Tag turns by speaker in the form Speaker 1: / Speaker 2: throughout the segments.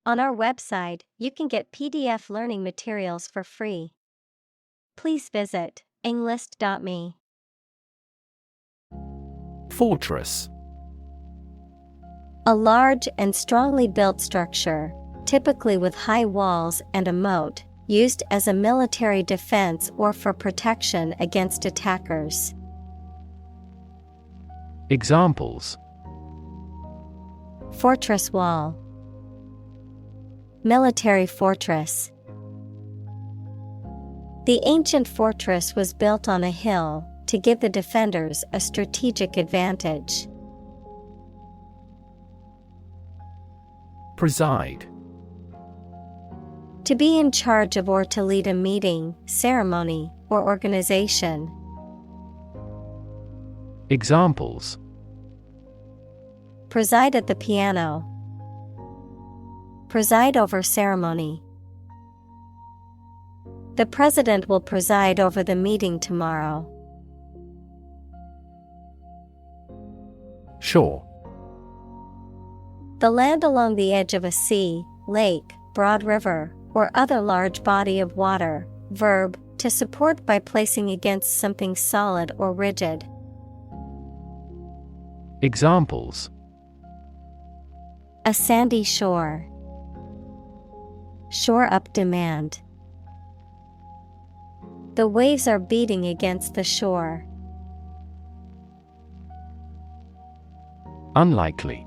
Speaker 1: On our website, you can get PDF learning materials for free. Please visit englist.me.
Speaker 2: Fortress.
Speaker 1: A large and strongly built structure, typically with high walls and a moat, used as a military defense or for protection against attackers.
Speaker 2: Examples:
Speaker 1: Fortress wall, military fortress. The ancient fortress was built on a hill to give the defenders a strategic advantage.
Speaker 2: Preside.
Speaker 1: To be in charge of or to lead a meeting, ceremony, or organization.
Speaker 2: Examples:
Speaker 1: Preside at the piano. Preside over ceremony. The president will preside over the meeting tomorrow.
Speaker 2: Shore.
Speaker 1: The land along the edge of a sea, lake, broad river, or other large body of water. Verb, to support by placing against something solid or rigid.
Speaker 2: Examples:
Speaker 1: A sandy shore. Shore up demand. The waves are beating against the shore.
Speaker 2: Unlikely.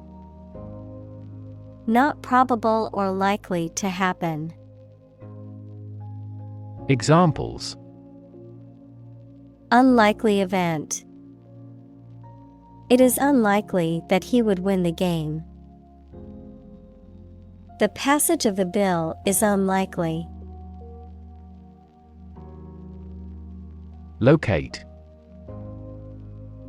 Speaker 1: Not probable or likely to happen.
Speaker 2: Examples:
Speaker 1: Unlikely event. It is unlikely that he would win the game. The passage of the bill is unlikely.
Speaker 2: Locate.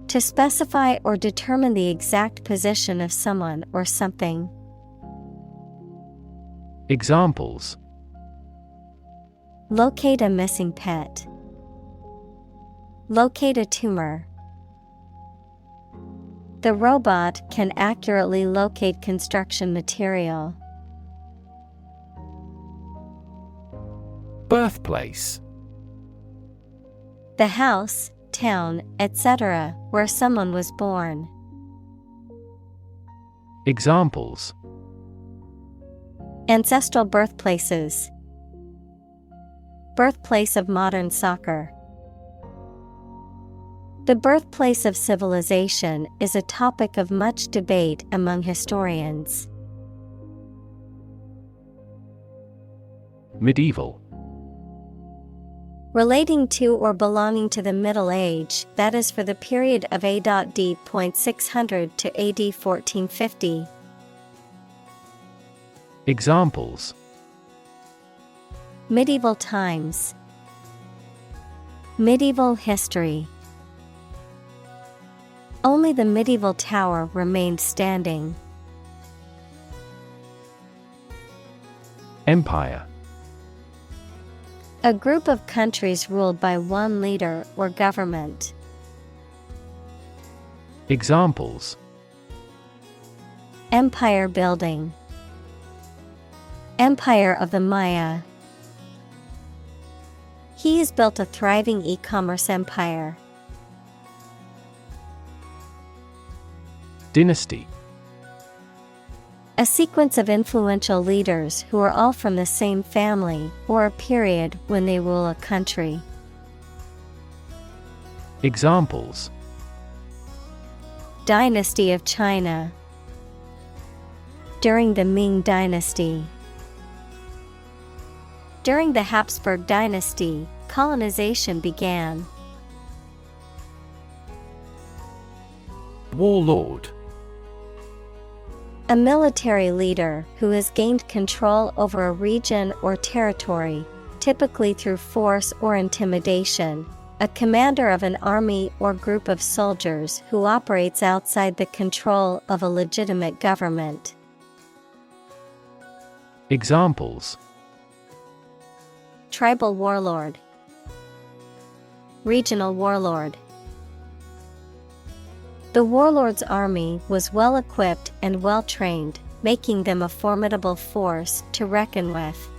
Speaker 1: To specify or determine the exact position of someone or something.
Speaker 2: Examples:
Speaker 1: Locate a missing pet. Locate a tumor. The robot can accurately locate construction material.
Speaker 2: Birthplace.
Speaker 1: The house, town, etc., where someone was born.
Speaker 2: Examples:
Speaker 1: Ancestral birthplaces. Birthplace of modern soccer. The birthplace of civilization is a topic of much debate among historians.
Speaker 2: Medieval.
Speaker 1: Relating to or belonging to the Middle Age, that is for the period of A.D. 600 to AD 1450.
Speaker 2: Examples:
Speaker 1: Medieval times. Medieval history. Only the medieval tower remained standing.
Speaker 2: Empire.
Speaker 1: A group of countries ruled by one leader or government.
Speaker 2: Examples:
Speaker 1: Empire building. Empire of the Maya. He has built a thriving e-commerce empire.
Speaker 2: Dynasty.
Speaker 1: A sequence of influential leaders who are all from the same family or a period when they rule a country.
Speaker 2: Examples:
Speaker 1: Dynasty of China. During the Ming Dynasty. During the Habsburg Dynasty, colonization began.
Speaker 2: Warlord.
Speaker 1: A military leader who has gained control over a region or territory, typically through force or intimidation. A commander of an army or group of soldiers who operates outside the control of a legitimate government.
Speaker 2: Examples:
Speaker 1: Tribal warlord. Regional warlord. The warlord's army was well equipped and well trained, making them a formidable force to reckon with.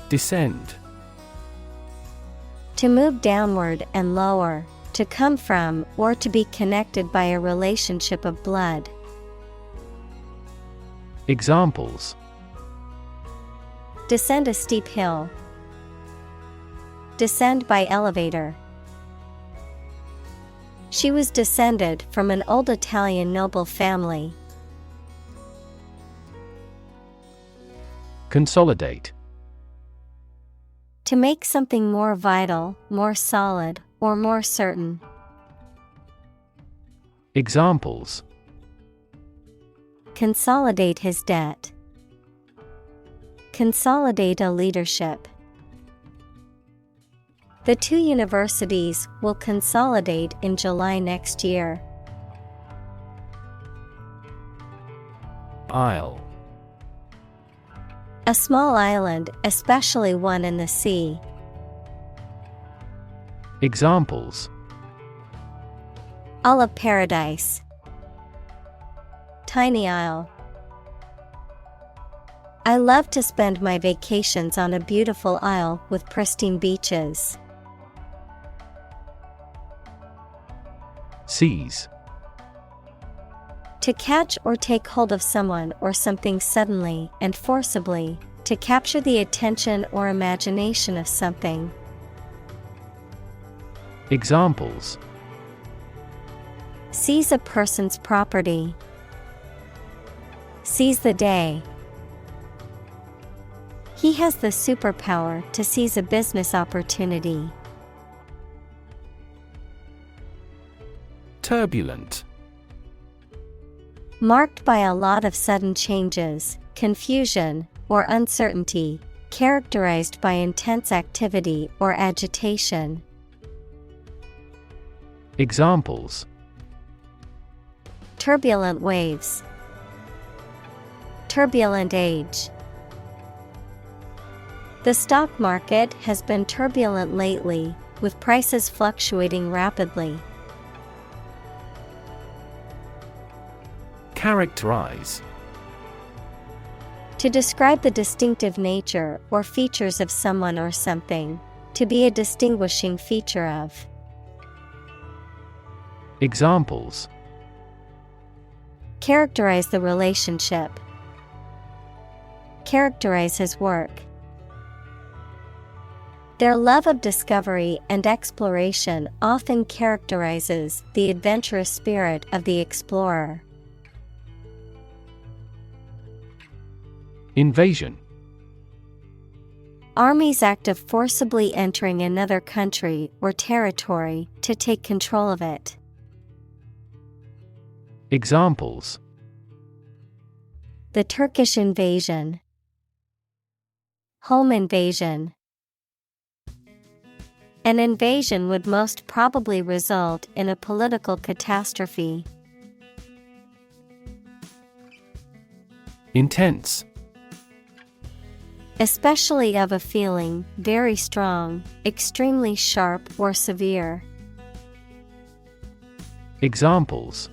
Speaker 2: Descend.
Speaker 1: To move downward and lower, to come from or to be connected by a relationship of blood.
Speaker 2: Examples:
Speaker 1: Descend a steep hill. Descend by elevator. She was descended from an old Italian noble family.
Speaker 2: Consolidate.
Speaker 1: To make something more vital, more solid, or more certain.
Speaker 2: Examples:
Speaker 1: Consolidate his debt. Consolidate a leadership. The two universities will consolidate in July next year.
Speaker 2: Isle.
Speaker 1: A small island, especially one in the sea.
Speaker 2: Examples:
Speaker 1: Isle of Paradise. Tiny isle. I love to spend my vacations on a beautiful isle with pristine beaches.
Speaker 2: Seize.
Speaker 1: To catch or take hold of someone or something suddenly and forcibly, to capture the attention or imagination of something.
Speaker 2: Examples:
Speaker 1: Seize a person's property. Seize the day. He has the superpower to seize a business opportunity.
Speaker 2: Turbulent.
Speaker 1: Marked by a lot of sudden changes, confusion, or uncertainty, characterized by intense activity or agitation.
Speaker 2: Examples:
Speaker 1: Turbulent waves. Turbulent age. The stock market has been turbulent lately, with prices fluctuating rapidly.
Speaker 2: Characterize.
Speaker 1: To describe the distinctive nature or features of someone or something. To be a distinguishing feature of.
Speaker 2: Examples:
Speaker 1: Characterize the relationship. Characterize his work. Their love of discovery and exploration often characterizes the adventurous spirit of the explorer.
Speaker 2: Invasion.
Speaker 1: Armies act of forcibly entering another country or territory to take control of it.
Speaker 2: Examples:
Speaker 1: The Turkish invasion. Home invasion. An invasion would most probably result in a political catastrophe.
Speaker 2: Intense.
Speaker 1: Especially of a feeling, very strong, extremely sharp or severe.
Speaker 2: Examples: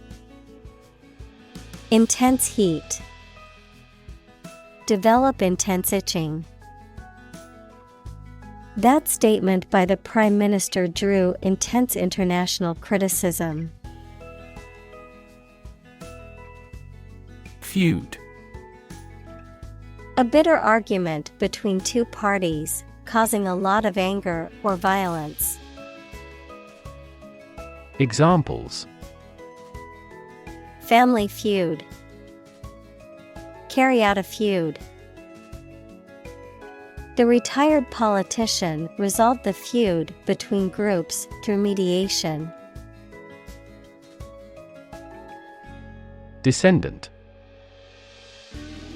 Speaker 1: Intense heat. Develop intense itching. That statement by the Prime Minister drew intense international criticism.
Speaker 2: Feud.
Speaker 1: A bitter argument between two parties, causing a lot of anger or violence.
Speaker 2: Examples:
Speaker 1: Family feud. Carry out a feud. The retired politician resolved the feud between groups through mediation.
Speaker 2: Descendant.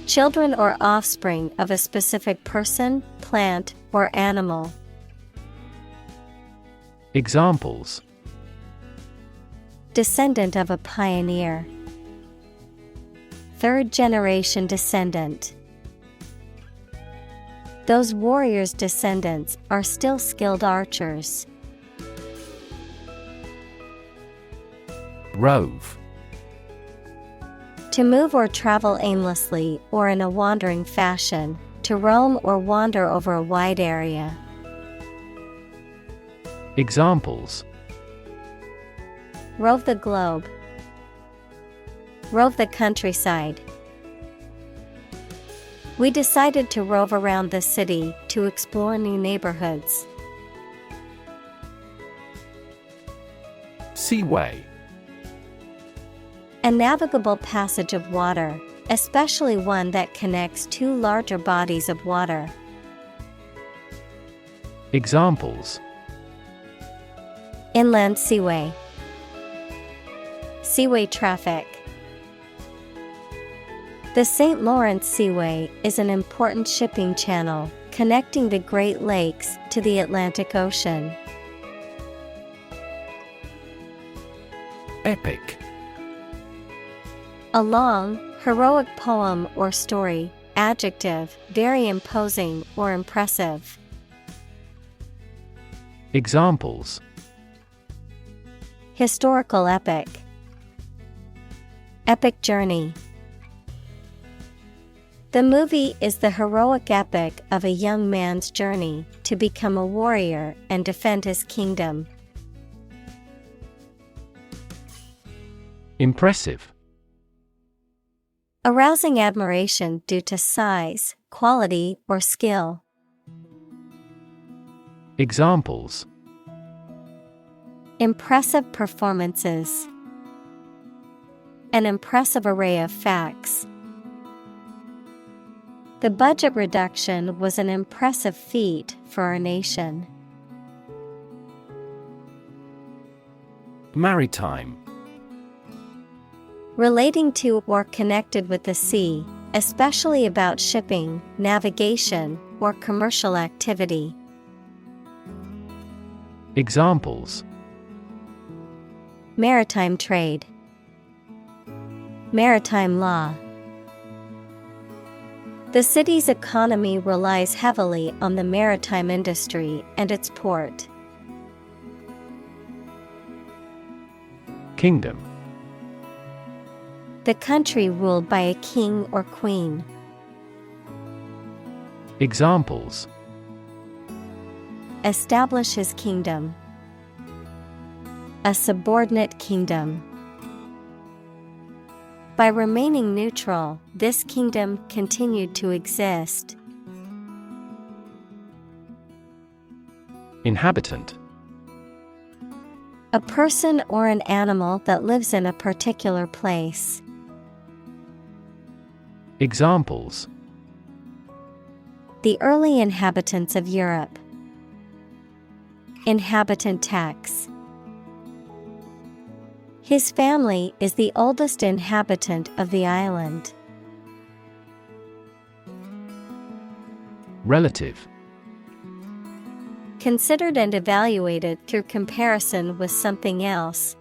Speaker 1: Children or offspring of a specific person, plant, or animal.
Speaker 2: Examples:
Speaker 1: Descendant of a pioneer. Third generation descendant. Those warriors' descendants are still skilled archers.
Speaker 2: Rove.
Speaker 1: To move or travel aimlessly or in a wandering fashion, to roam or wander over a wide area.
Speaker 2: Examples:
Speaker 1: Rove the globe. Rove the countryside. We decided to rove around the city to explore new neighborhoods.
Speaker 2: Seaway.
Speaker 1: A navigable passage of water, especially one that connects two larger bodies of water.
Speaker 2: Examples:
Speaker 1: Inland seaway. Seaway traffic. The St. Lawrence Seaway is an important shipping channel connecting the Great Lakes to the Atlantic Ocean.
Speaker 2: Epic.
Speaker 1: A long, heroic poem or story. Adjective, very imposing or impressive.
Speaker 2: Examples:
Speaker 1: Historical epic. Epic journey. The movie is the heroic epic of a young man's journey to become a warrior and defend his kingdom.
Speaker 2: Impressive.
Speaker 1: Arousing admiration due to size, quality, or skill.
Speaker 2: Examples:
Speaker 1: Impressive performances. An impressive array of facts. The budget reduction was an impressive feat for our nation.
Speaker 2: Maritime.
Speaker 1: Relating to or connected with the sea, especially about shipping, navigation, or commercial activity.
Speaker 2: Examples:
Speaker 1: Maritime trade. Maritime law. The city's economy relies heavily on the maritime industry and its port.
Speaker 2: Kingdom.
Speaker 1: The country ruled by a king or queen.
Speaker 2: Examples:
Speaker 1: Establish his kingdom. A subordinate kingdom. By remaining neutral, this kingdom continued to exist.
Speaker 2: Inhabitant.
Speaker 1: A person or an animal that lives in a particular place.
Speaker 2: Examples:
Speaker 1: The early inhabitants of Europe. Inhabitant tax. His family is the oldest inhabitant of the island.
Speaker 2: Relative.
Speaker 1: Considered and evaluated through comparison with something else.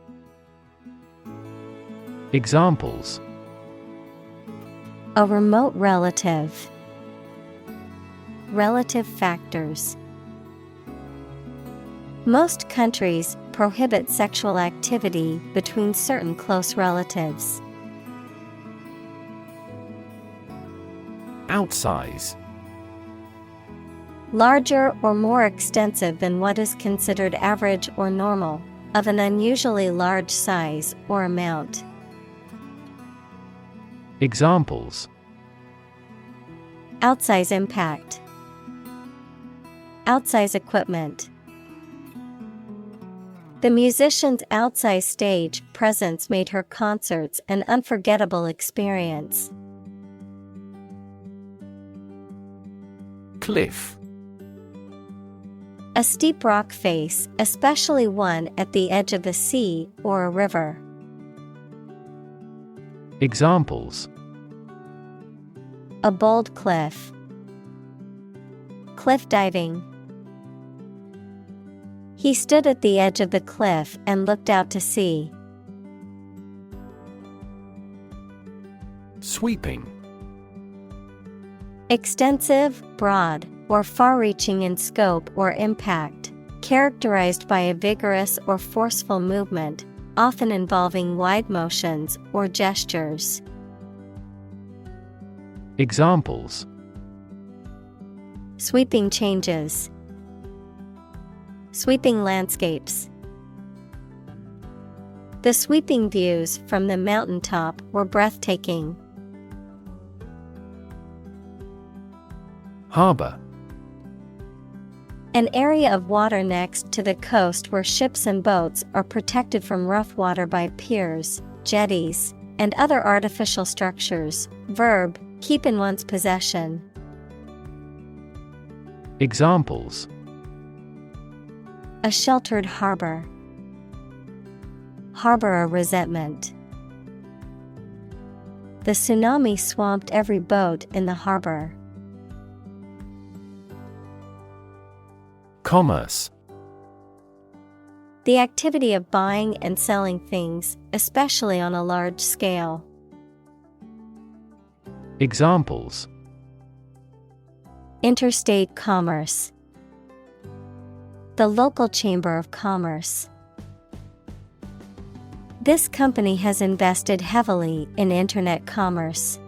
Speaker 2: Examples:
Speaker 1: A remote relative. Relative factors. Most countries prohibit sexual activity between certain close relatives.
Speaker 2: Outsize.
Speaker 1: Larger or more extensive than what is considered average or normal, of an unusually large size or amount.
Speaker 2: Examples:
Speaker 1: Outsize impact. Outsize equipment. The musician's outsized stage presence made her concerts an unforgettable experience.
Speaker 2: Cliff.
Speaker 1: A steep rock face, especially one at the edge of the sea or a river.
Speaker 2: Examples:
Speaker 1: A bold cliff. Cliff diving. He stood at the edge of the cliff and looked out to sea.
Speaker 2: Sweeping.
Speaker 1: Extensive, broad, or far-reaching in scope or impact, characterized by a vigorous or forceful movement, often involving wide motions or gestures.
Speaker 2: Examples:
Speaker 1: sweeping changes, sweeping landscapes. The sweeping views from the mountaintop were breathtaking.
Speaker 2: Harbor.
Speaker 1: An area of water next to the coast where ships and boats are protected from rough water by piers, jetties, and other artificial structures. Verb, keep in one's possession.
Speaker 2: Examples:
Speaker 1: a sheltered harbor, harbor a resentment. The tsunami swamped every boat in the harbor.
Speaker 2: Commerce.
Speaker 1: The activity of buying and selling things, especially on a large scale.
Speaker 2: Examples:
Speaker 1: interstate commerce, the local chamber of commerce. This company has invested heavily in internet commerce.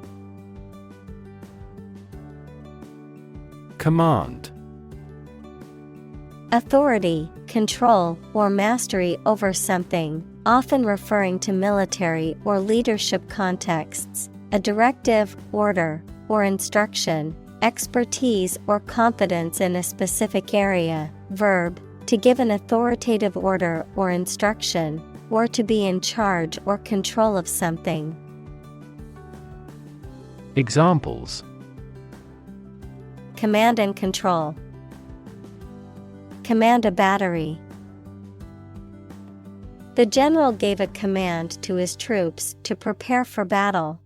Speaker 2: Command.
Speaker 1: Authority, control, or mastery over something, often referring to military or leadership contexts, a directive, order, or instruction, expertise or competence in a specific area. Verb, to give an authoritative order or instruction, or to be in charge or control of something.
Speaker 2: Examples:
Speaker 1: command and control, command a battery. The general gave a command to his troops to prepare for battle.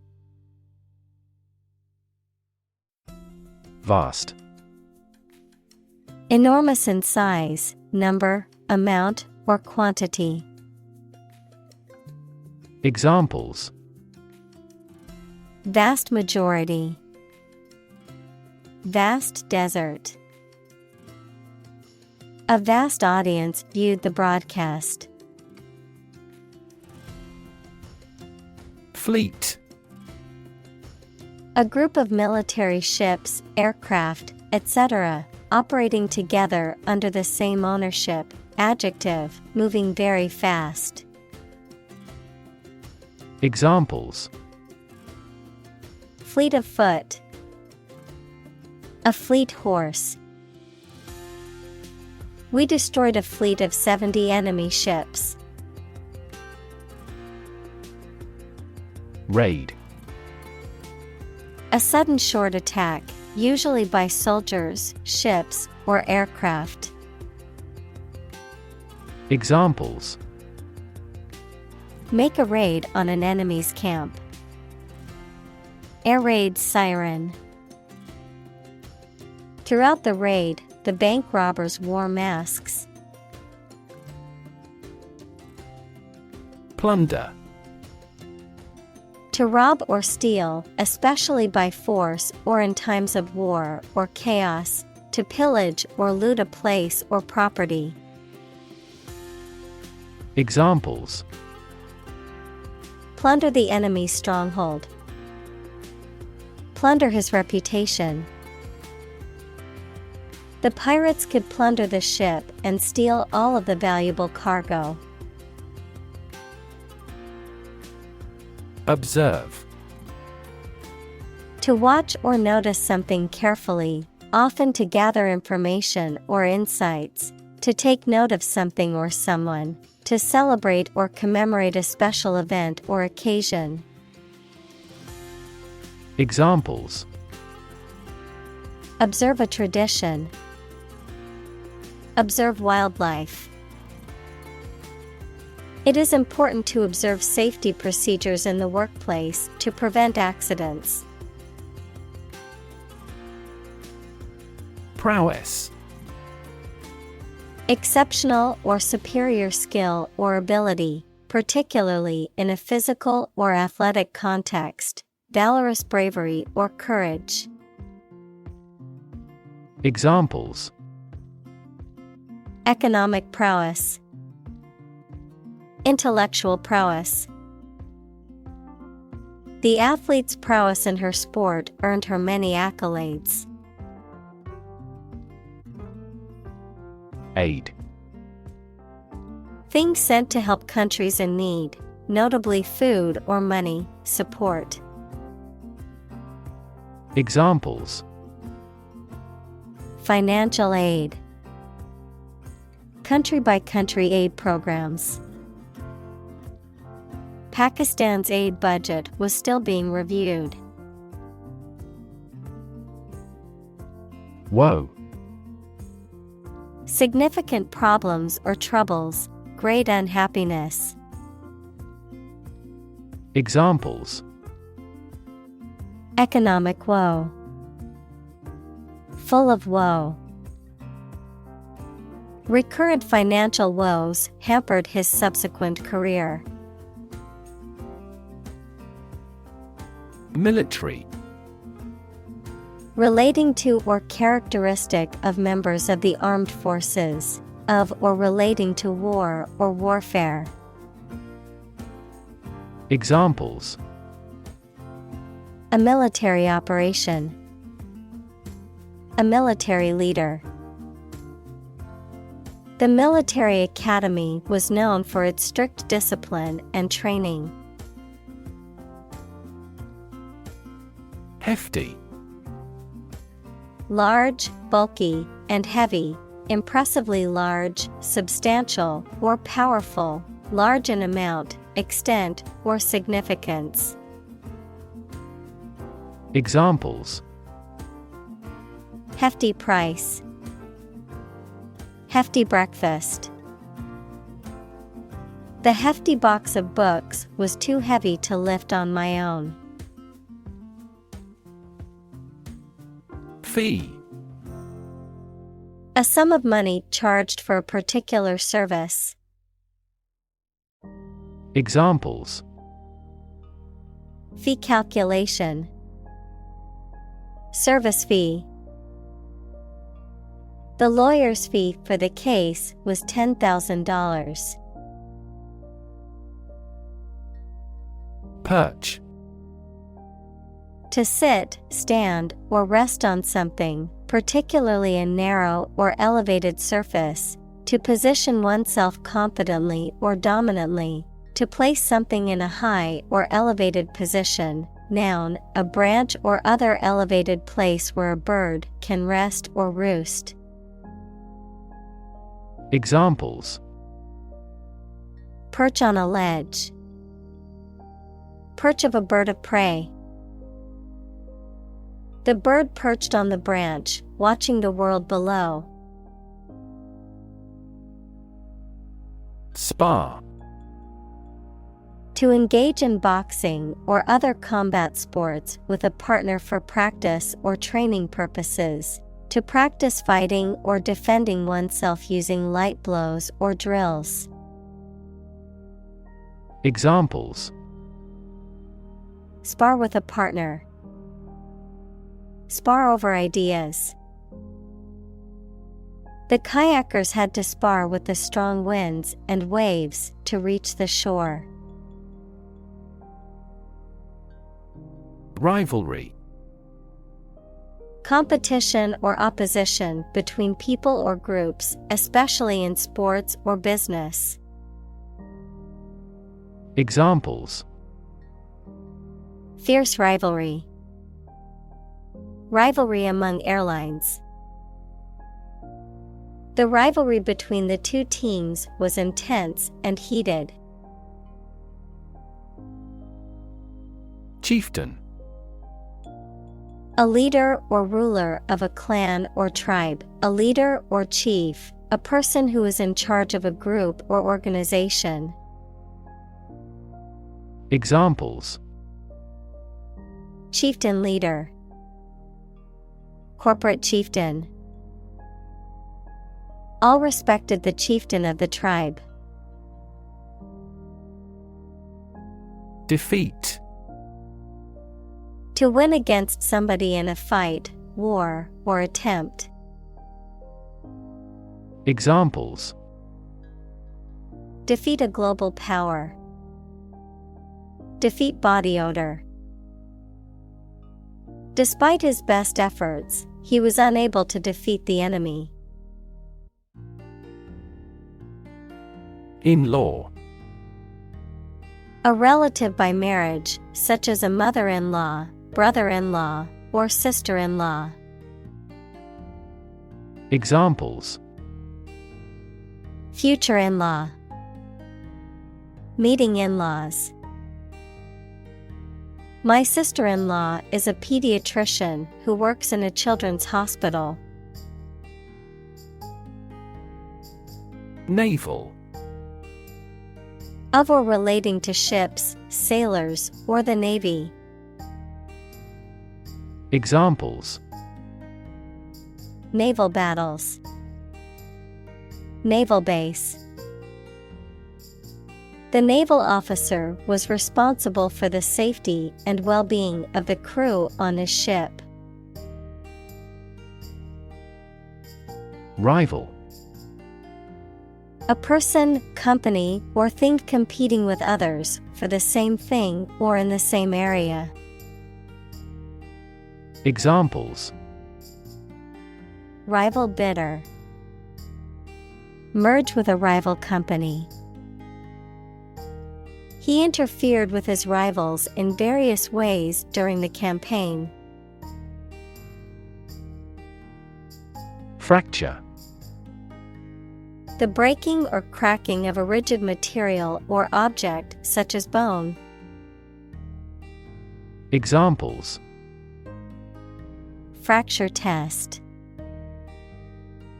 Speaker 2: Vast.
Speaker 1: Enormous in size, number, amount, or quantity.
Speaker 2: Examples:
Speaker 1: vast majority, vast desert. A vast audience viewed the broadcast.
Speaker 2: Fleet.
Speaker 1: A group of military ships, aircraft, etc., operating together under the same ownership. Adjective, moving very fast.
Speaker 2: Examples:
Speaker 1: fleet of foot, a fleet horse. We destroyed a fleet of 70 enemy ships.
Speaker 2: Raid.
Speaker 1: A sudden short attack, usually by soldiers, ships, or aircraft.
Speaker 2: Examples:
Speaker 1: make a raid on an enemy's camp. Air raid siren. Throughout the raid, the bank robbers wore masks.
Speaker 2: Plunder.
Speaker 1: To rob or steal, especially by force or in times of war or chaos, to pillage or loot a place or property.
Speaker 2: Examples:
Speaker 1: plunder the enemy's stronghold. Plunder his reputation. The pirates could plunder the ship and steal all of the valuable cargo.
Speaker 2: Observe.
Speaker 1: To watch or notice something carefully, often to gather information or insights, to take note of something or someone, to celebrate or commemorate a special event or occasion.
Speaker 2: Examples:
Speaker 1: observe a tradition. Observe wildlife. It is important to observe safety procedures in the workplace to prevent accidents.
Speaker 2: Prowess.
Speaker 1: Exceptional or superior skill or ability, particularly in a physical or athletic context, valorous bravery or courage.
Speaker 2: Examples:
Speaker 1: economic prowess, intellectual prowess. The athlete's prowess in her sport earned her many accolades.
Speaker 2: Aid.
Speaker 1: Things sent to help countries in need, notably food or money, support.
Speaker 2: Examples:
Speaker 1: Financial aid. Country-by-country aid programs. Pakistan's aid budget was still being reviewed.
Speaker 2: Woe.
Speaker 1: Significant problems or troubles, great unhappiness.
Speaker 2: Examples:
Speaker 1: Economic woe. Full of woe. Recurrent financial woes hampered his subsequent career.
Speaker 2: Military.
Speaker 1: Relating to or characteristic of members of the armed forces, of or relating to war or warfare.
Speaker 2: Examples:
Speaker 1: A military operation. A military leader. The military academy was known for its strict discipline and training.
Speaker 2: Hefty.
Speaker 1: Large, bulky, and heavy, impressively large, substantial, or powerful, large in amount, extent, or significance.
Speaker 2: Examples:
Speaker 1: Hefty price. Hefty breakfast. The hefty box of books was too heavy to lift on my own.
Speaker 2: Fee.
Speaker 1: A sum of money charged for a particular service.
Speaker 2: Examples:
Speaker 1: Fee calculation. Service fee. The lawyer's fee for the case was $10,000.
Speaker 2: Perch.
Speaker 1: To sit, stand, or rest on something, particularly a narrow or elevated surface, to position oneself confidently or dominantly, to place something in a high or elevated position. Noun, a branch or other elevated place where a bird can rest or roost.
Speaker 2: Examples:
Speaker 1: Perch on a ledge. Perch of a bird of prey. The bird perched on the branch, watching the world below.
Speaker 2: Spar.
Speaker 1: To engage in boxing or other combat sports with a partner for practice or training purposes. To practice fighting or defending oneself using light blows or drills.
Speaker 2: Examples:
Speaker 1: Spar with a partner. Spar over ideas. The kayakers had to spar with the strong winds and waves to reach the shore.
Speaker 2: Rivalry.
Speaker 1: Competition or opposition between people or groups, especially in sports or business.
Speaker 2: Examples:
Speaker 1: Fierce rivalry. Rivalry among airlines. The rivalry between the two teams was intense and heated.
Speaker 2: Chieftain.
Speaker 1: A leader or ruler of a clan or tribe, a leader or chief, a person who is in charge of a group or organization.
Speaker 2: Examples:
Speaker 1: Chieftain leader. Corporate chieftain. All respected the chieftain of the tribe.
Speaker 2: Defeat.
Speaker 1: To win against somebody in a fight, war, or attempt.
Speaker 2: Examples:
Speaker 1: Defeat a global power. Defeat body odor. Despite his best efforts, he was unable to defeat the enemy.
Speaker 2: In-law.
Speaker 1: A relative by marriage, such as a mother-in-law, brother-in-law, or sister-in-law.
Speaker 2: Examples:
Speaker 1: Future in-law. Meeting in-laws. My sister-in-law is a pediatrician who works in a children's hospital.
Speaker 2: Naval.
Speaker 1: Of or relating to ships, sailors, or the Navy.
Speaker 2: Examples:
Speaker 1: Naval battles. Naval base. The naval officer was responsible for the safety and well-being of the crew on his ship.
Speaker 2: Rival.
Speaker 1: A person, company, or thing competing with others for the same thing or in the same area.
Speaker 2: Examples:
Speaker 1: Rival bidder. Merge with a rival company. He interfered with his rivals in various ways during the campaign.
Speaker 2: Fracture.
Speaker 1: The breaking or cracking of a rigid material or object such as bone.
Speaker 2: Examples:
Speaker 1: Fracture test.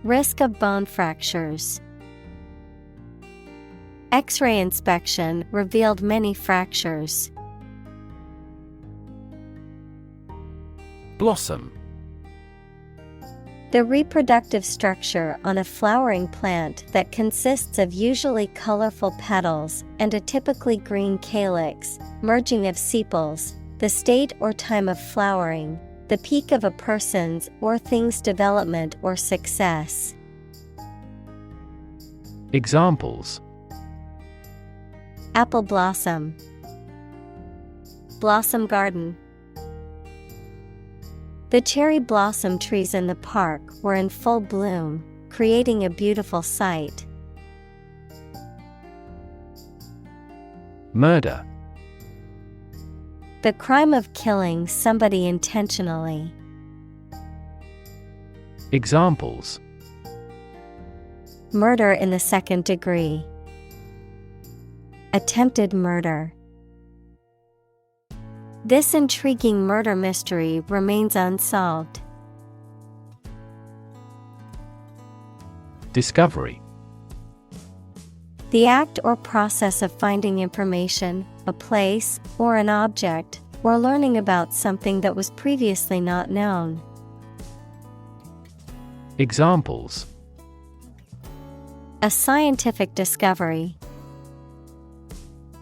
Speaker 1: Risk of bone fractures. X-ray inspection revealed many fractures.
Speaker 2: Blossom.
Speaker 1: The reproductive structure on a flowering plant that consists of usually colorful petals and a typically green calyx, merging of sepals, the state or time of flowering, the peak of a person's or thing's development or success.
Speaker 2: Examples:
Speaker 1: Apple blossom. Blossom garden. The cherry blossom trees in the park were in full bloom, creating a beautiful sight.
Speaker 2: Murder.
Speaker 1: The crime of killing somebody intentionally.
Speaker 2: Examples:
Speaker 1: Murder in the second degree. Attempted murder. This intriguing murder mystery remains unsolved.
Speaker 2: Discovery.
Speaker 1: The act or process of finding information, a place, or an object, or learning about something that was previously not known.
Speaker 2: Examples:
Speaker 1: A scientific discovery.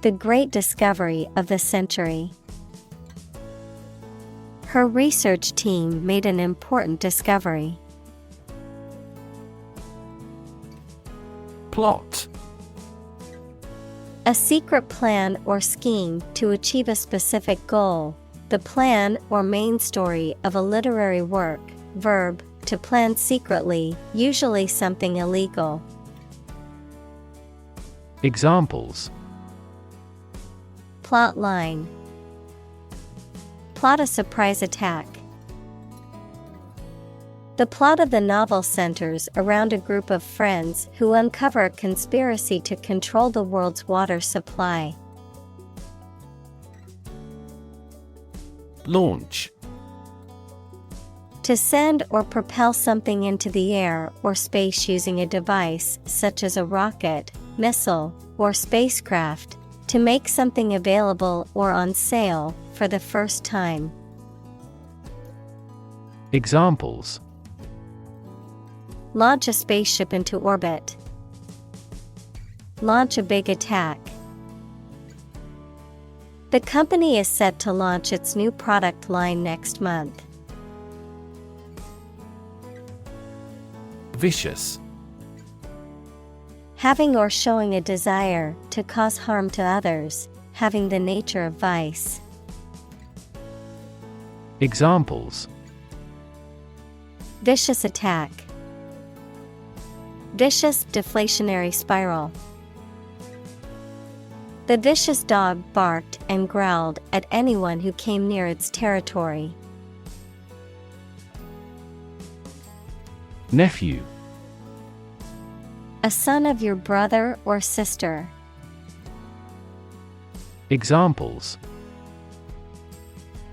Speaker 1: The great discovery of the century. Her research team made an important discovery.
Speaker 2: Plot.
Speaker 1: A secret plan or scheme to achieve a specific goal. The plan or main story of a literary work. Verb, to plan secretly, usually something illegal.
Speaker 2: Examples:
Speaker 1: Plot line. Plot a surprise attack. The plot of the novel centers around a group of friends who uncover a conspiracy to control the world's water supply.
Speaker 2: Launch.
Speaker 1: To send or propel something into the air or space using a device such as a rocket, missile, or spacecraft. To make something available or on sale for the first time.
Speaker 2: Examples:
Speaker 1: Launch a spaceship into orbit. Launch a big attack. The company is set to launch its new product line next month.
Speaker 2: Vicious.
Speaker 1: Having or showing a desire to cause harm to others, having the nature of vice.
Speaker 2: Examples:
Speaker 1: vicious attack, vicious deflationary spiral. The vicious dog barked and growled at anyone who came near its territory.
Speaker 2: Nephew.
Speaker 1: A son of your brother or sister.
Speaker 2: Examples: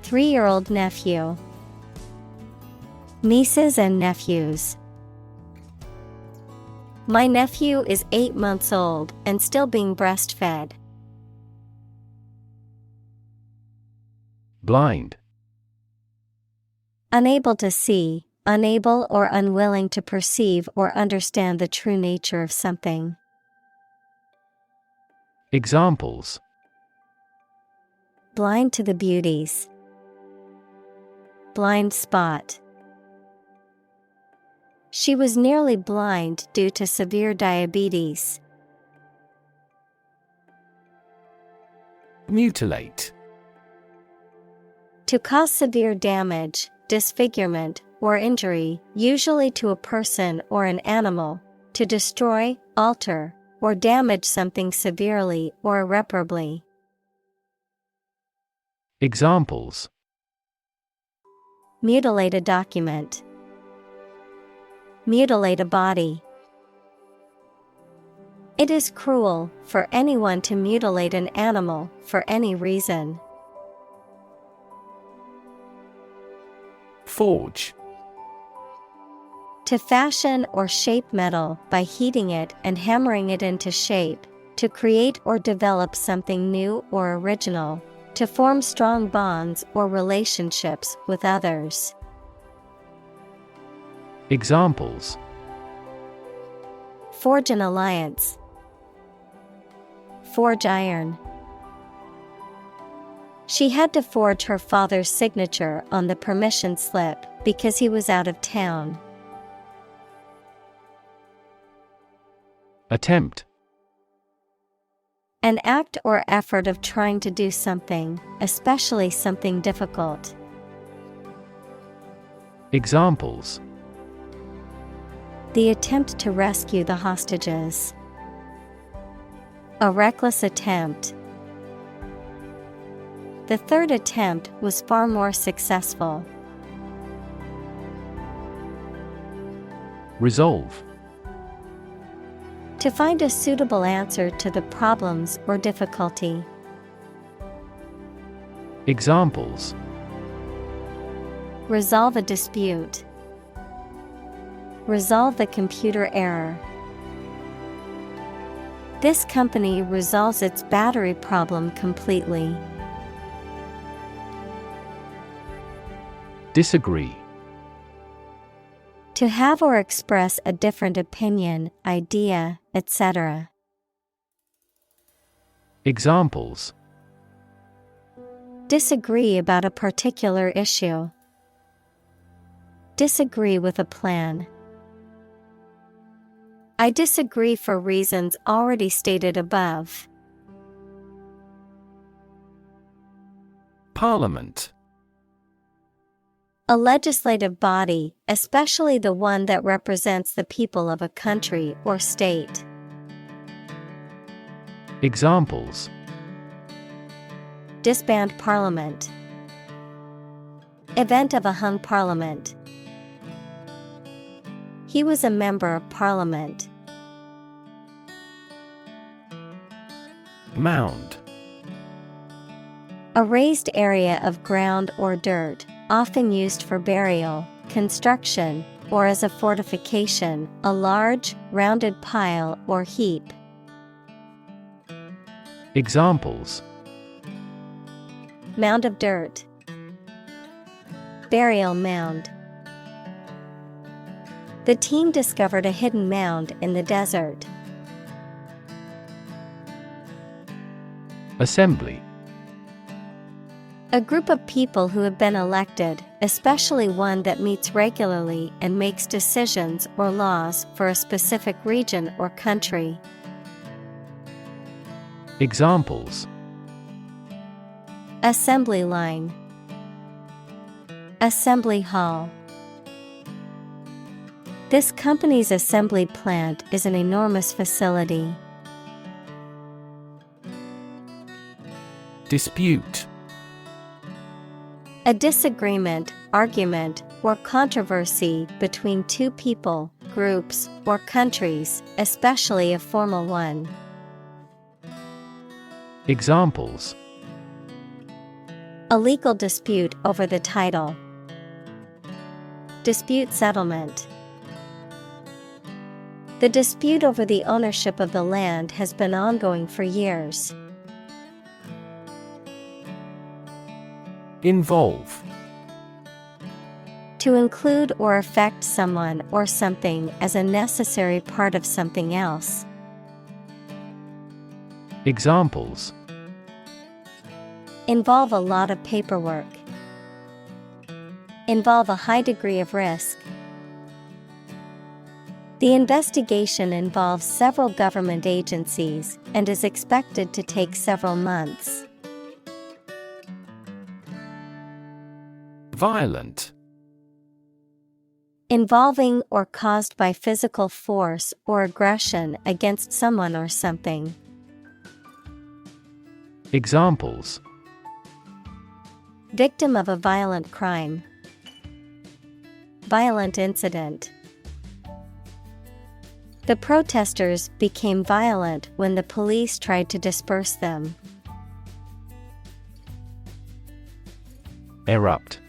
Speaker 1: 3-year-old nephew, nieces and nephews. My nephew is 8 months old and still being breastfed.
Speaker 2: Blind.
Speaker 1: Unable to see, unable or unwilling to perceive or understand the true nature of something.
Speaker 2: Examples:
Speaker 1: Blind to the beauties. Blind spot. She was nearly blind due to severe diabetes.
Speaker 2: Mutilate.
Speaker 1: To cause severe damage, disfigurement, or injury, usually to a person or an animal, to destroy, alter, or damage something severely or irreparably.
Speaker 2: Examples:
Speaker 1: Mutilate a document. Mutilate a body. It is cruel for anyone to mutilate an animal for any reason.
Speaker 2: Forge.
Speaker 1: To fashion or shape metal by heating it and hammering it into shape, to create or develop something new or original, to form strong bonds or relationships with others.
Speaker 2: Examples:
Speaker 1: Forge an alliance. Forge iron. She had to forge her father's signature on the permission slip because he was out of town.
Speaker 2: Attempt.
Speaker 1: An act or effort of trying to do something, especially something difficult.
Speaker 2: Examples:
Speaker 1: The attempt to rescue the hostages. A reckless attempt. The third attempt was far more successful.
Speaker 2: Resolve.
Speaker 1: To find a suitable answer to the problems or difficulty.
Speaker 2: Examples:
Speaker 1: Resolve a dispute. Resolve the computer error. This company resolves its battery problem completely.
Speaker 2: Disagree.
Speaker 1: To have or express a different opinion, idea, etc.
Speaker 2: Examples:
Speaker 1: Disagree about a particular issue. Disagree with a plan. I disagree for reasons already stated above.
Speaker 2: Parliament.
Speaker 1: A legislative body, especially the one that represents the people of a country or state.
Speaker 2: Examples:
Speaker 1: Disband parliament. Event of a hung parliament. He was a member of parliament.
Speaker 2: Mound.
Speaker 1: A raised area of ground or dirt, often used for burial, construction, or as a fortification, a large, rounded pile or heap.
Speaker 2: Examples:
Speaker 1: Mound of dirt. Burial mound. The team discovered a hidden mound in the desert.
Speaker 2: Assembly.
Speaker 1: A group of people who have been elected, especially one that meets regularly and makes decisions or laws for a specific region or country.
Speaker 2: Examples:
Speaker 1: Assembly line. Assembly hall. This company's assembly plant is an enormous facility.
Speaker 2: Dispute.
Speaker 1: A disagreement, argument, or controversy between two people, groups, or countries, especially a formal one.
Speaker 2: Examples.
Speaker 1: A legal dispute over the title. Dispute settlement. The dispute over the ownership of the land has been ongoing for years.
Speaker 2: Involve.
Speaker 1: To include or affect someone or something as a necessary part of something else.
Speaker 2: Examples.
Speaker 1: Involve a lot of paperwork. Involve a high degree of risk. The investigation involves several government agencies and is expected to take several months.
Speaker 2: Violent.
Speaker 1: Involving or caused by physical force or aggression against someone or something.
Speaker 2: Examples.
Speaker 1: Victim of a violent crime. Violent incident. The protesters became violent when the police tried to disperse them.
Speaker 2: Erupt.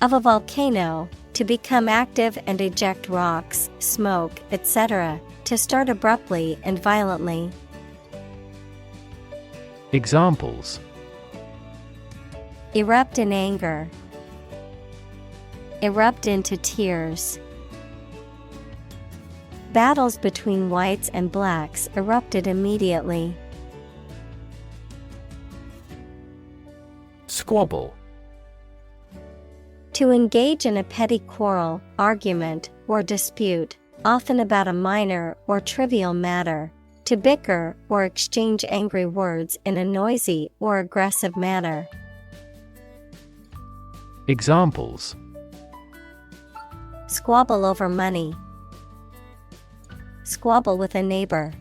Speaker 1: Of a volcano, to become active and eject rocks, smoke, etc., to start abruptly and violently.
Speaker 2: Examples.
Speaker 1: Erupt in anger. Erupt into tears. Battles between whites and blacks erupted immediately.
Speaker 2: Squabble.
Speaker 1: To engage in a petty quarrel, argument, or dispute, often about a minor or trivial matter. To bicker or exchange angry words in a noisy or aggressive manner.
Speaker 2: Examples.
Speaker 1: Squabble over money. Squabble with a neighbor.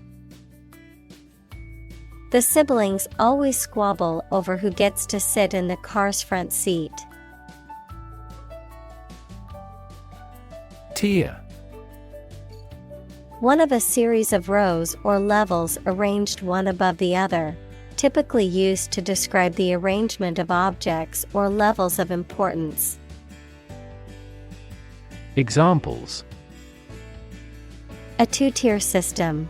Speaker 1: The siblings always squabble over who gets to sit in the car's front seat.
Speaker 2: Tier.
Speaker 1: One of a series of rows or levels arranged one above the other, typically used to describe the arrangement of objects or levels of importance.
Speaker 2: Examples.
Speaker 1: A two-tier system.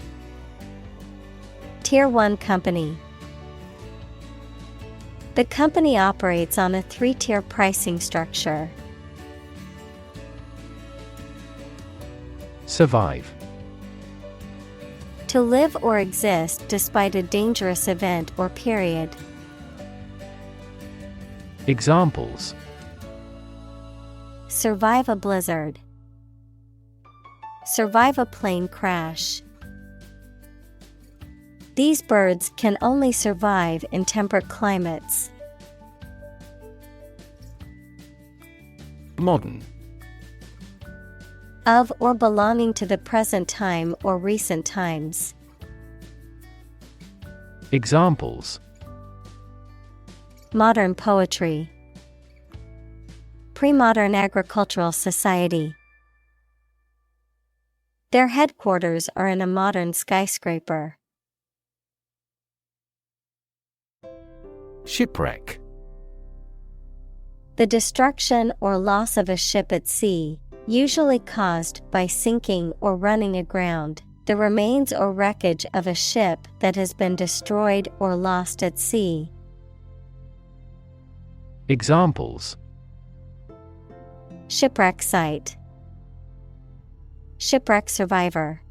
Speaker 1: Tier 1 company. The company operates on a 3-tier pricing structure.
Speaker 2: Survive.
Speaker 1: To live or exist despite a dangerous event or period.
Speaker 2: Examples.
Speaker 1: Survive a blizzard. Survive a plane crash. These birds can only survive in temperate climates.
Speaker 2: Modern.
Speaker 1: Of or belonging to the present time or recent times.
Speaker 2: Examples.
Speaker 1: Modern poetry. Pre-modern agricultural society. Their headquarters are in a modern skyscraper.
Speaker 2: Shipwreck.
Speaker 1: The destruction or loss of a ship at sea, usually caused by sinking or running aground, the remains or wreckage of a ship that has been destroyed or lost at sea.
Speaker 2: Examples.
Speaker 1: Shipwreck site. Shipwreck survivor.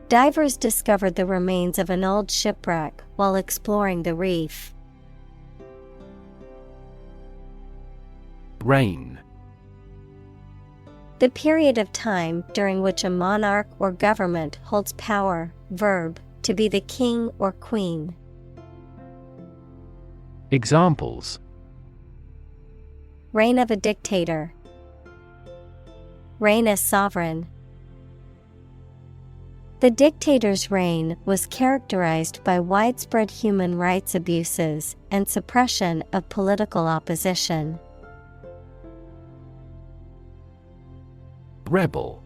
Speaker 1: Divers discovered the remains of an old shipwreck while exploring the reef.
Speaker 2: Reign.
Speaker 1: The period of time during which a monarch or government holds power. Verb, to be the king or queen.
Speaker 2: Examples.
Speaker 1: Reign of a dictator. Reign as sovereign. The dictator's reign was characterized by widespread human rights abuses and suppression of political opposition.
Speaker 2: Rebel.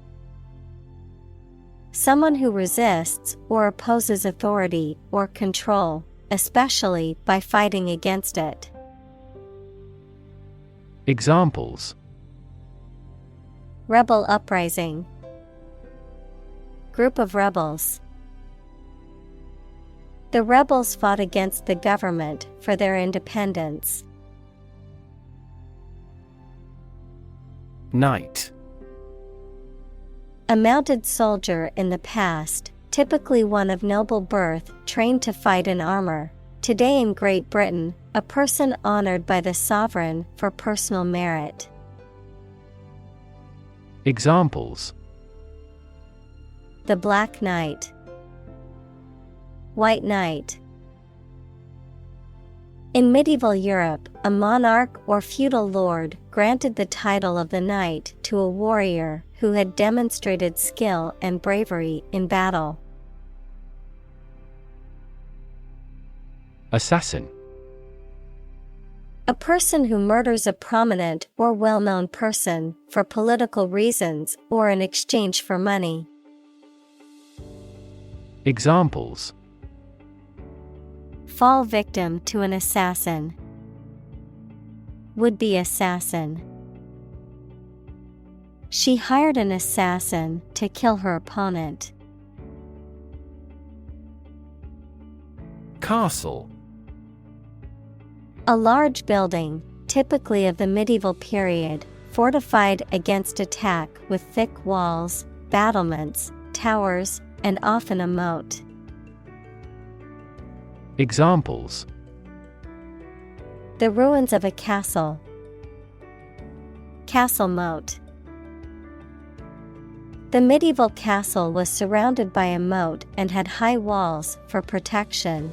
Speaker 1: Someone who resists or opposes authority or control, especially by fighting against it.
Speaker 2: Examples:
Speaker 1: Rebel uprising. Group of rebels. The rebels fought against the government for their independence.
Speaker 2: Knight.
Speaker 1: A mounted soldier in the past, typically one of noble birth, trained to fight in armor. Today in Great Britain, a person honored by the sovereign for personal merit.
Speaker 2: Examples:
Speaker 1: The Black Knight. White Knight. In medieval Europe, a monarch or feudal lord granted the title of the knight to a warrior who had demonstrated skill and bravery in battle.
Speaker 2: Assassin.
Speaker 1: A person who murders a prominent or well-known person for political reasons or in exchange for money.
Speaker 2: Examples:
Speaker 1: Fall victim to an assassin. Would-be assassin. She hired an assassin to kill her opponent.
Speaker 2: Castle.
Speaker 1: A large building, typically of the medieval period, fortified against attack with thick walls, battlements, towers, and often a moat.
Speaker 2: Examples:
Speaker 1: The ruins of a castle. Castle moat. The medieval castle was surrounded by a moat and had high walls for protection.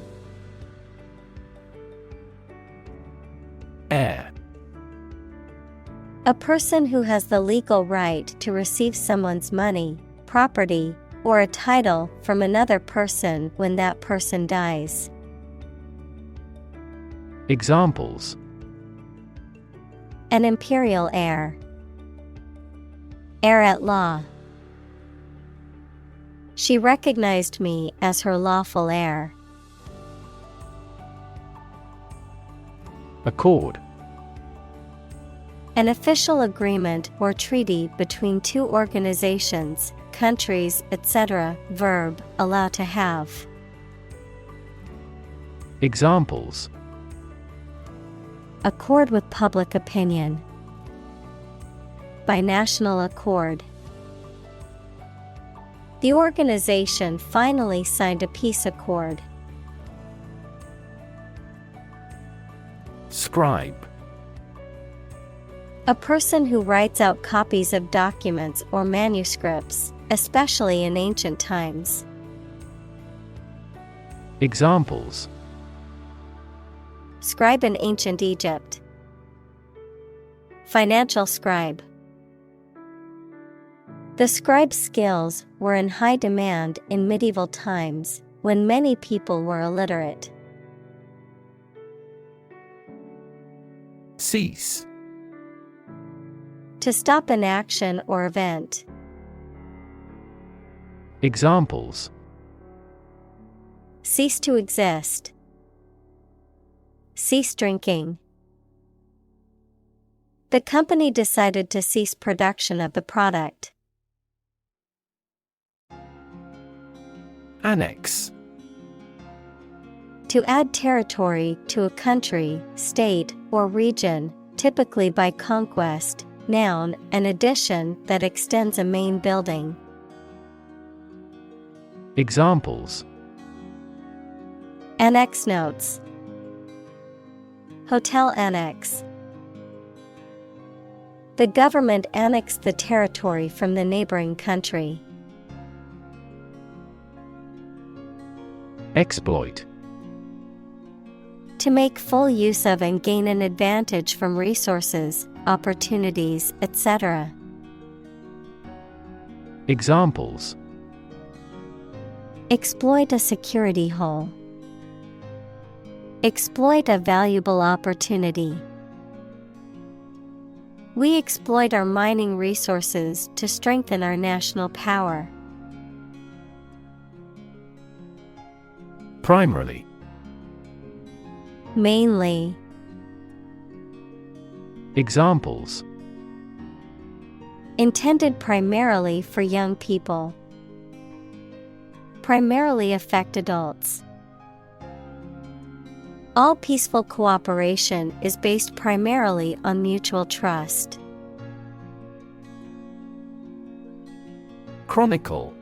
Speaker 2: Heir.
Speaker 1: A person who has the legal right to receive someone's money, property, or a title from another person when that person dies.
Speaker 2: Examples:
Speaker 1: An imperial heir. Heir at law. She recognized me as her lawful heir.
Speaker 2: Accord.
Speaker 1: An official agreement or treaty between two organizations, countries, etc. Verb, allow to have.
Speaker 2: Examples:
Speaker 1: Accord with public opinion. By national accord. The organization finally signed a peace accord.
Speaker 2: Scribe.
Speaker 1: A person who writes out copies of documents or manuscripts, especially in ancient times.
Speaker 2: Examples:
Speaker 1: Scribe in ancient Egypt. Financial scribe. The scribe's skills were in high demand in medieval times, when many people were illiterate.
Speaker 2: Cease.
Speaker 1: To stop an action or event.
Speaker 2: Examples:
Speaker 1: Cease to exist. Cease drinking. The company decided to cease production of the product.
Speaker 2: Annex.
Speaker 1: To add territory to a country, state, or region, typically by conquest. Noun, an addition that extends a main building.
Speaker 2: Examples:
Speaker 1: Annex notes. Hotel annex. The government annexed the territory from the neighboring country.
Speaker 2: Exploit.
Speaker 1: To make full use of and gain an advantage from resources, opportunities, etc.
Speaker 2: Examples:
Speaker 1: exploit a security hole. Exploit a valuable opportunity. We exploit our mining resources to strengthen our national power.
Speaker 2: Primarily.
Speaker 1: Mainly.
Speaker 2: Examples:
Speaker 1: intended primarily for young people. Primarily affect adults. All peaceful cooperation is based primarily on mutual trust.
Speaker 2: Chronicle.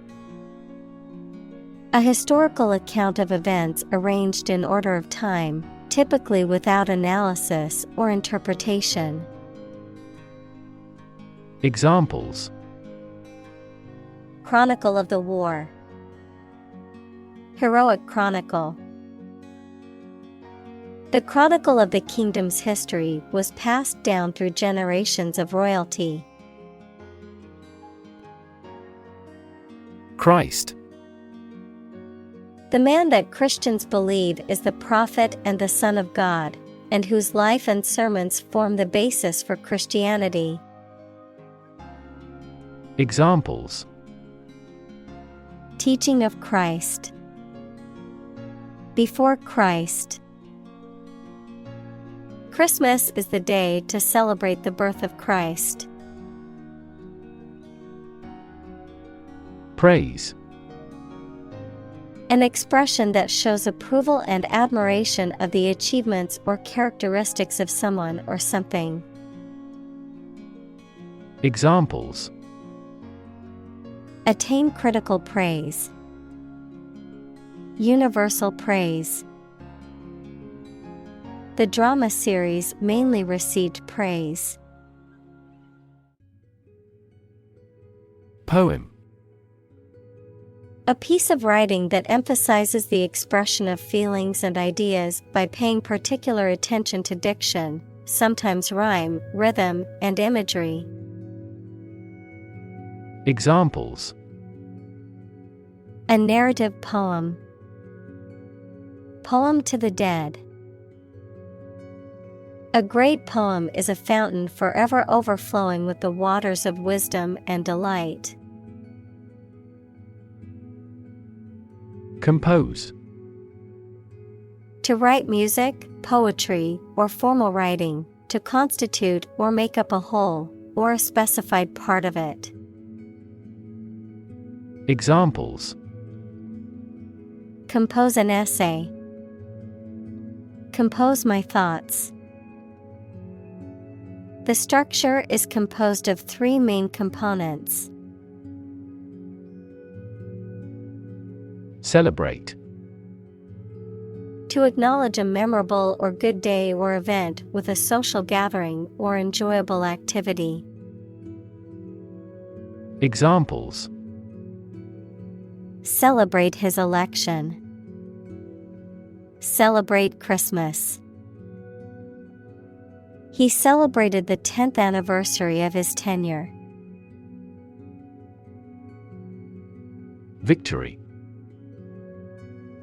Speaker 1: A historical account of events arranged in order of time, typically without analysis or interpretation.
Speaker 2: Examples:
Speaker 1: chronicle of the war. Heroic chronicle. The chronicle of the kingdom's history was passed down through generations of royalty.
Speaker 2: Christ.
Speaker 1: The man that Christians believe is the prophet and the Son of God, and whose life and sermons form the basis for Christianity.
Speaker 2: Examples:
Speaker 1: teaching of Christ. Before Christ. Christmas is the day to celebrate the birth of Christ.
Speaker 2: Praise.
Speaker 1: An expression that shows approval and admiration of the achievements or characteristics of someone or something.
Speaker 2: Examples:
Speaker 1: attain critical praise. Universal praise. The drama series mainly received praise.
Speaker 2: Poem.
Speaker 1: A piece of writing that emphasizes the expression of feelings and ideas by paying particular attention to diction, sometimes rhyme, rhythm, and imagery.
Speaker 2: Examples:
Speaker 1: a narrative poem. Poem to the dead. A great poem is a fountain forever overflowing with the waters of wisdom and delight.
Speaker 2: Compose.
Speaker 1: To write music, poetry, or formal writing, to constitute or make up a whole, or a specified part of it.
Speaker 2: Examples:
Speaker 1: compose an essay. Compose my thoughts. The structure is composed of 3 main components.
Speaker 2: Celebrate.
Speaker 1: To acknowledge a memorable or good day or event with a social gathering or enjoyable activity.
Speaker 2: Examples:
Speaker 1: celebrate his election. Celebrate Christmas. He celebrated the 10th anniversary of his tenure.
Speaker 2: Victory.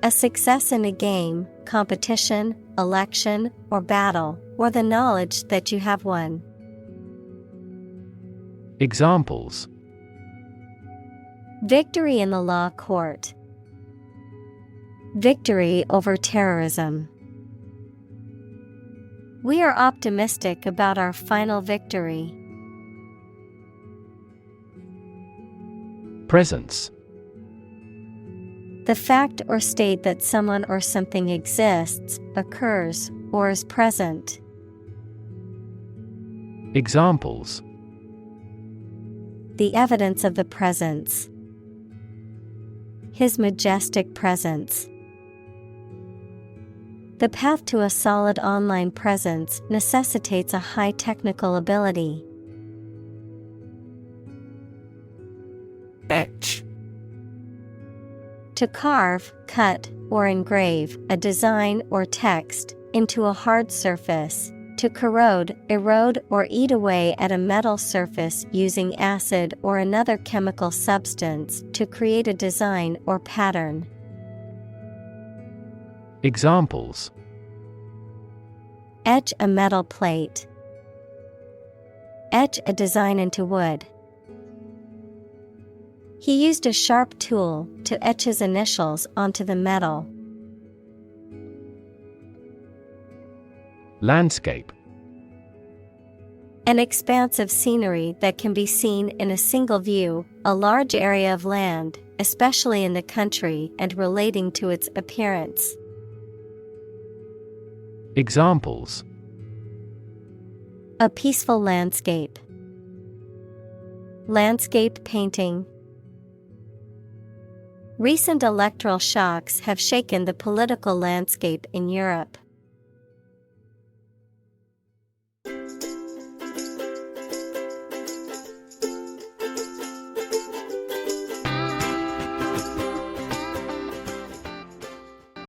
Speaker 1: A success in a game, competition, election, or battle, or the knowledge that you have won.
Speaker 2: Examples:
Speaker 1: victory in the law court. Victory over terrorism. We are optimistic about our final victory.
Speaker 2: Presence.
Speaker 1: The fact or state that someone or something exists, occurs, or is present.
Speaker 2: Examples:
Speaker 1: the evidence of the presence. His majestic presence. The path to a solid online presence necessitates a high technical ability.
Speaker 2: Etch.
Speaker 1: To carve, cut, or engrave a design or text into a hard surface, To corrode, erode, or eat away at a metal surface using acid or another chemical substance to create a design or pattern.
Speaker 2: Examples:
Speaker 1: Etch a metal plate. Etch a design into wood. He used a sharp tool to etch his initials onto the metal.
Speaker 2: Landscape.
Speaker 1: An expanse of scenery that can be seen in a single view, a large area of land, especially in the country and relating to its appearance.
Speaker 2: Examples:
Speaker 1: A peaceful landscape. Landscape painting. Recent electoral shocks have shaken the political landscape in Europe.